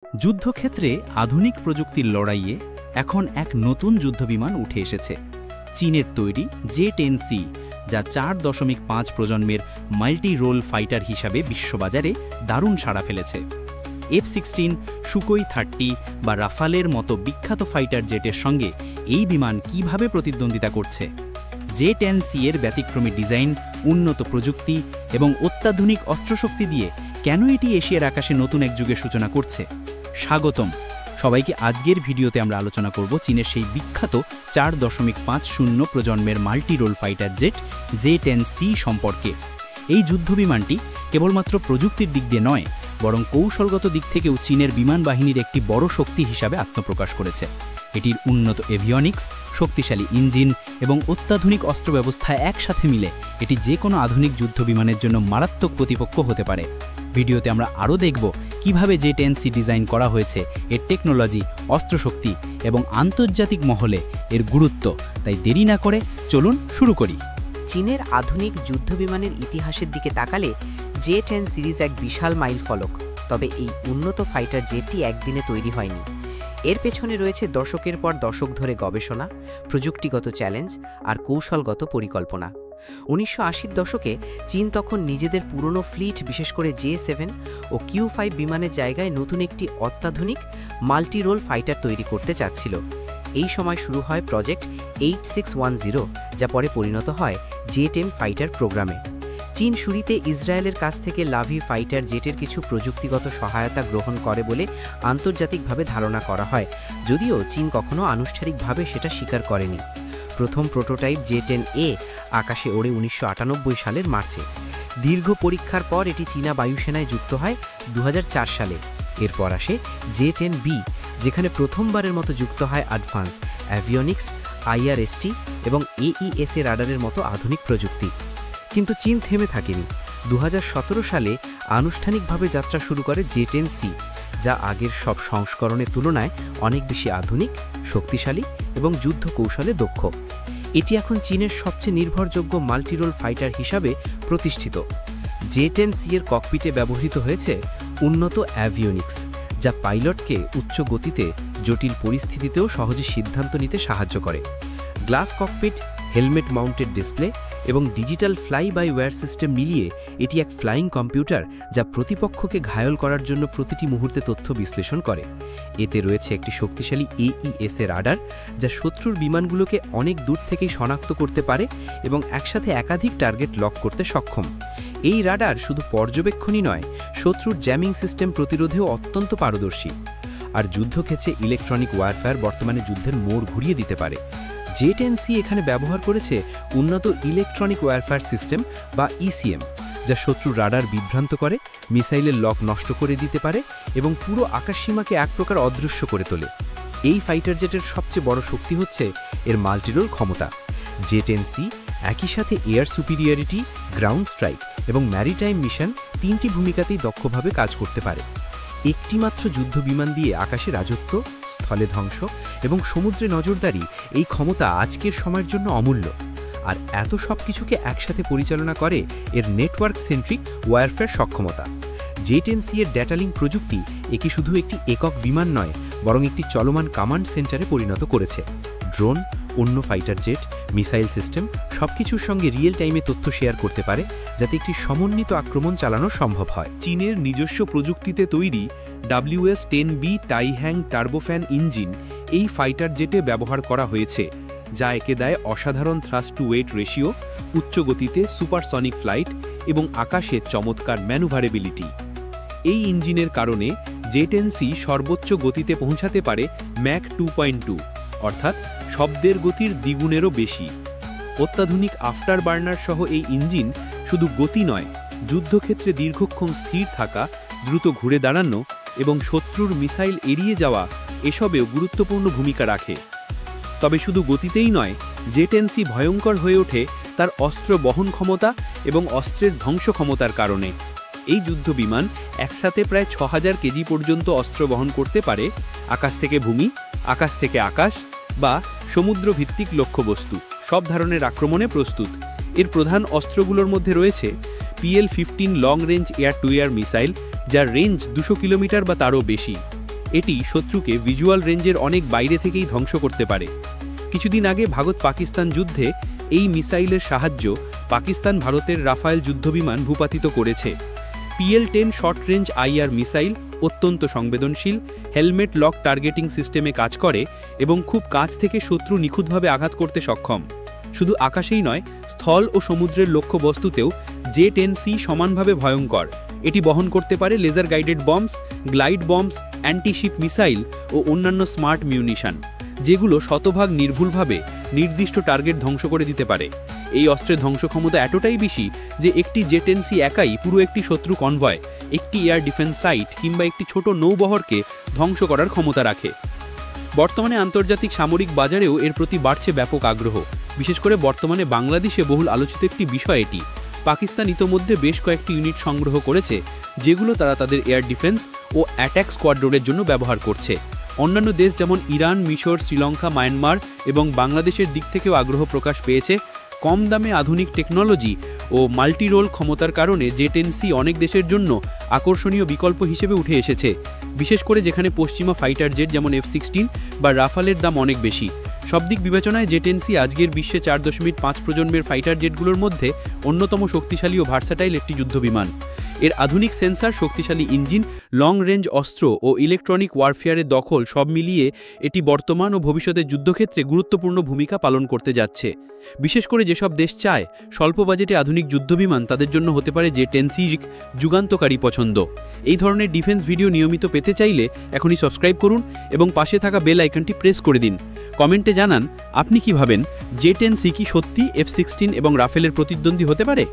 যুদ্ধক্ষেত্রে আধুনিক প্রযুক্তির লড়াইয়ে এখন এক নতুন যুদ্ধবিমান উঠে এসেছে। চীনের তৈরি J-10C, যা 4.5 প্রজন্মের মাল্টি রোল ফাইটার হিসাবে বিশ্ববাজারে দারুণ সাড়া ফেলেছে। F-16, সুকোই 30 বা রাফালের মতো বিখ্যাত ফাইটার জেটের সঙ্গে এই বিমান কিভাবে প্রতিদ্বন্দ্বিতা করছে? J-10C এর ব্যতিক্রমী ডিজাইন, উন্নত প্রযুক্তি এবং অত্যাধুনিক অস্ত্রশক্তি দিয়ে কেন এটি এশিয়ার আকাশে নতুন এক যুগের সূচনা করছে? স্বাগতম সবাইকে। আজকের ভিডিওতে আমরা আলোচনা করব চীনের সেই বিখ্যাত 4.50 প্রজন্মের multi role fighter jet J-10C সম্পর্কে। এই যুদ্ধবিমানটি কেবলমাত্র প্রযুক্তির দিক দিয়ে নয়, বরং কৌশলগত দিক থেকেও চীনের বিমান বাহিনীর একটি বড় শক্তি হিসাবে আত্মপ্রকাশ করেছে। এটির উন্নত এভিয়নিক্স, শক্তিশালী ইঞ্জিন এবং অত্যাধুনিক অস্ত্র ব্যবস্থা একসাথে মিলে এটি যে কোনো আধুনিক যুদ্ধবিমানের জন্য মারাত্মক প্রতিপক্ষ হতে পারে। ভিডিওতে আমরা আরও দেখব কিভাবে J-10C ডিজাইন করা হয়েছে, এর টেকনোলজি, অস্ত্রশক্তি এবং আন্তর্জাতিক মহলে এর গুরুত্ব। তাই দেরি না করে চলুন শুরু করি। চীনের আধুনিক যুদ্ধবিমানের ইতিহাসের দিকে তাকালে J-10 সিরিজ এক বিশাল মাইলফলক। তবে এই উন্নত ফাইটার জেটটি একদিনে তৈরি হয়নি। এর পেছনে রয়েছে দশকের পর দশক ধরে গবেষণা, প্রযুক্তিগত চ্যালেঞ্জ আর কৌশলগত পরিকল্পনা। 1980-র দশকে চীন তখন নিজেদের পুরনো ফ্লিট, বিশেষ করে J-7 ও Q-5 বিমানের জায়গায় নতুন একটি অত্যাধুনিক মাল্টি রোল ফাইটার তৈরি করতে চাচ্ছিল। এই সময় শুরু হয় প্রজেক্ট 8610, যা পরে পরিণত হয় J-10 ফাইটার প্রোগ্রামে। চীন শুরুতে ইসরায়েলের কাছ থেকে লাভি ফাইটার জেটের কিছু প্রযুক্তিগত সহায়তা গ্রহণ করে বলে আন্তর্জাতিকভাবে ধারণা করা হয়, যদিও চীন কখনো আনুষ্ঠানিকভাবে সেটা স্বীকার করেনি। প্রথম প্রোটোটাইপ J-10A আকাশে ওড়ে 1998 সালের মার্চে। দীর্ঘ পরীক্ষার পর এটি চীনা বায়ুসেনায় যুক্ত হয় 2004 সালে। এরপর আসে J-10B, যেখানে প্রথমবারের মতো যুক্ত হয় অ্যাডভান্স অ্যাভিয়নিক্স, IRST এবং AESA রাডারের মতো আধুনিক প্রযুক্তি। কিন্তু চীন থেমে থাকেনি। 2017 সালে আনুষ্ঠানিকভাবে যাত্রা শুরু করে J-10C, যা আগের সব সংস্করণের তুলনায় অনেক বেশি আধুনিক, শক্তিশালী এবং যুদ্ধ কৌশলে দক্ষ। এটি এখন চীনের সবচেয়ে নির্ভরযোগ্য মাল্টিরোল ফাইটার হিসাবে প্রতিষ্ঠিত। J-10C এর ককপিটে ব্যবহৃত হয়েছে উন্নত অ্যাভিয়নিক্স, যা পাইলটকে উচ্চ গতিতে জটিল পরিস্থিতিতেও সহজে সিদ্ধান্ত নিতে সাহায্য করে। Glass cockpit, helmet mounted display এবং digital fly by wire system মিলিয়ে এটি এক ফ্লাইং কম্পিউটার, যা প্রতিপক্ষকে ঘায়েল করার জন্য প্রতিটি মুহূর্তে তথ্য বিশ্লেষণ করে। এতে রয়েছে একটি শক্তিশালী AESA রাডার, যা শত্রুর বিমানগুলোকে অনেক দূর থেকেই শনাক্ত করতে পারে এবং একসাথে একাধিক টার্গেট লক করতে সক্ষম। এই রাডার শুধু পর্যবেক্ষণই নয়, শত্রুর জ্যামিং সিস্টেম প্রতিরোধেও অত্যন্ত পারদর্শী। আর যুদ্ধক্ষেত্রে ইলেকট্রনিক ওয়ারফেয়ার বর্তমানে যুদ্ধের মোড় ঘুরিয়ে দিতে পারে। J-10C এখানে ব্যবহার করেছে উন্নত ইলেকট্রনিক ওয়ারফেয়ার সিস্টেম বা ECM, যা শত্রুর রাডার বিভ্রান্ত করে, মিসাইলের লক নষ্ট করে দিতে পারে এবং পুরো আকাশসীমাকে এক প্রকার অদৃশ্য করে তোলে। এই ফাইটার জেটের সবচেয়ে বড় শক্তি হচ্ছে এর মাল্টিরোল ক্ষমতা। J-10C একই সাথে এয়ার সুপিরিয়রিটি, গ্রাউন্ড স্ট্রাইক এবং ম্যারিটাইম মিশন, তিনটি ভূমিকাতেই দক্ষভাবে কাজ করতে পারে। একটি মাত্র যুদ্ধ বিমান দিয়ে আকাশে রাজত্ব, স্থলে ধ্বংস এবং সমুদ্রে নজরদারি, এই ক্ষমতা আজকের সময়ের জন্য অমূল্য। আর এত সব কিছুকে একসাথে পরিচালনা করে এর নেটওয়ার্ক সেন্ট্রিক ওয়ারফেয়ার সক্ষমতা। J-10C এর ডেটা লিঙ্ক প্রযুক্তি একে শুধু একটি একক বিমান নয়, বরং একটি চলমান কমান্ড সেন্টারে পরিণত করেছে। ড্রোন, অন্য ফাইটার জেট, মিসাইল সিস্টেম সবকিছুর সঙ্গে রিয়েল টাইমে তথ্য শেয়ার করতে পারে, যাতে একটি সমন্বিত আক্রমণ চালানো সম্ভব হয়। চীনের নিজস্ব প্রযুক্তিতে তৈরি WS-10B টাইহ্যাং টার্বোফ্যান ইঞ্জিন এই ফাইটার জেটে ব্যবহার করা হয়েছে, যা একে দেয় অসাধারণ থ্রাস্ট টু ওয়েট রেশিও, উচ্চ গতিতে সুপারসনিক ফ্লাইট এবং আকাশে চমৎকার ম্যানুভারেবিলিটি। এই ইঞ্জিনের কারণে J-10C সর্বোচ্চ গতিতে পৌঁছাতে পারে ম্যাক 2.2, অর্থাৎ শব্দের গতির দ্বিগুণেরও বেশি। অত্যাধুনিক আফটার বার্নার সহ এই ইঞ্জিন শুধু গতি নয়, যুদ্ধক্ষেত্রে দীর্ঘক্ষণ স্থির থাকা, দ্রুত ঘুরে দাঁড়ানো এবং শত্রুর মিসাইল এড়িয়ে যাওয়া, এসবেও গুরুত্বপূর্ণ ভূমিকা রাখে। তবে শুধু গতিতেই নয়, J-10C ভয়ঙ্কর হয়ে ওঠে তার অস্ত্র বহন ক্ষমতা এবং অস্ত্রের ধ্বংস ক্ষমতার কারণে। এই যুদ্ধ বিমান একসাথে প্রায় 6000 কেজি পর্যন্ত অস্ত্র বহন করতে পারে, আকাশ থেকে ভূমি, আকাশ থেকে আকাশ বা সমুদ্র ভিত্তিক লক্ষ্যবস্তু সব ধরনের আক্রমণে প্রস্তুত। এর প্রধান অস্ত্রগুলোর মধ্যে রয়েছে PL-15 long range air two air missile, যার রেঞ্জ 200 কিলোমিটার বা তারও বেশি, এটি শত্রুকে ভিজুয়াল রেঞ্জের অনেক বাইরে থেকেই ধ্বংস করতে পারে। কিছুদিন আগে ভারত-পাকিস্তান যুদ্ধে এই মিসাইলের সাহায্য পাকিস্তান ভারতের রাফায়েল যুদ্ধবিমান ভূপাতিত করেছে। PL-10 short range IR missile অত্যন্ত সংবেদনশীল, হেলমেট লক টার্গেটিং সিস্টেমে কাজ করে এবং খুব কাছ থেকে শত্রু নিখুঁতভাবে আঘাত করতে সক্ষম। শুধু আকাশেই নয়, স্থল ও সমুদ্রের লক্ষ্যবস্তুতেও J-10C সমানভাবে ভয়ঙ্কর। এটি বহন করতে পারে laser guided bombs, glide bombs, antiship missile ও অন্যান্য স্মার্ট মিউনিশন, যেগুলো শতভাগ নির্ভুলভাবে নির্দিষ্ট টার্গেট ধ্বংস করে দিতে পারে। এই অস্ত্রের ধ্বংস ক্ষমতা এতটাই বেশি যে একটি J-10C একাই পুরো একটি শত্রু কনভয়, একটি এয়ার ডিফেন্স সাইট কিংবা একটি ছোট নৌবহরকে ধ্বংস করার ক্ষমতা রাখে। বর্তমানে আন্তর্জাতিক সামরিক বাজারেও এর প্রতি বাড়ছে ব্যাপক আগ্রহ। বিশেষ করে বর্তমানে বাংলাদেশে বহুল আলোচিত একটি বিষয় এটি। পাকিস্তান ইতোমধ্যে বেশ কয়েকটি ইউনিট সংগ্রহ করেছে, যেগুলো তারা তাদের এয়ার ডিফেন্স ও অ্যাট্যাক স্কোয়াড্রনের জন্য ব্যবহার করছে। অন্যান্য দেশ যেমন ইরান, মিশর, শ্রীলঙ্কা, মায়ানমার এবং বাংলাদেশের দিক থেকেও আগ্রহ প্রকাশ পেয়েছে। কম দামে আধুনিক টেকনোলজি ও মাল্টিরোল ক্ষমতার কারণে J-10C অনেক দেশের জন্য আকর্ষণীয় বিকল্প হিসেবে উঠে এসেছে, বিশেষ করে যেখানে পশ্চিমা ফাইটার জেট যেমন F-16 বা রাফালের দাম অনেক বেশি। সব দিক বিবেচনায় J-10C আজকের বিশ্বে 4.5 প্রজন্মের ফাইটার জেটগুলোর মধ্যে অন্যতম শক্তিশালী ও ভার্সাটাইল একটি যুদ্ধবিমান। এর আধুনিক সেন্সার, শক্তিশালী ইঞ্জিন, লং রেঞ্জ অস্ত্র ও ইলেকট্রনিক ওয়ারফেয়ারের দখল সব মিলিয়ে এটি বর্তমান ও ভবিষ্যতের যুদ্ধক্ষেত্রে গুরুত্বপূর্ণ ভূমিকা পালন করতে যাচ্ছে। বিশেষ করে যেসব দেশ চায় স্বল্প বাজেটে আধুনিক যুদ্ধবিমান, তাদের জন্য হতে পারে J-10C যুগান্তকারী পছন্দ। এই ধরনের ডিফেন্স ভিডিও নিয়মিত পেতে চাইলে এখনই সাবস্ক্রাইব করুন এবং পাশে থাকা বেল আইকনটি প্রেস করে দিন। কমেন্টে জানান আপনি কি ভাবেন, J-10C কি সত্যি F-16 এবং রাফেলের প্রতিদ্বন্দ্বী হতে পারে?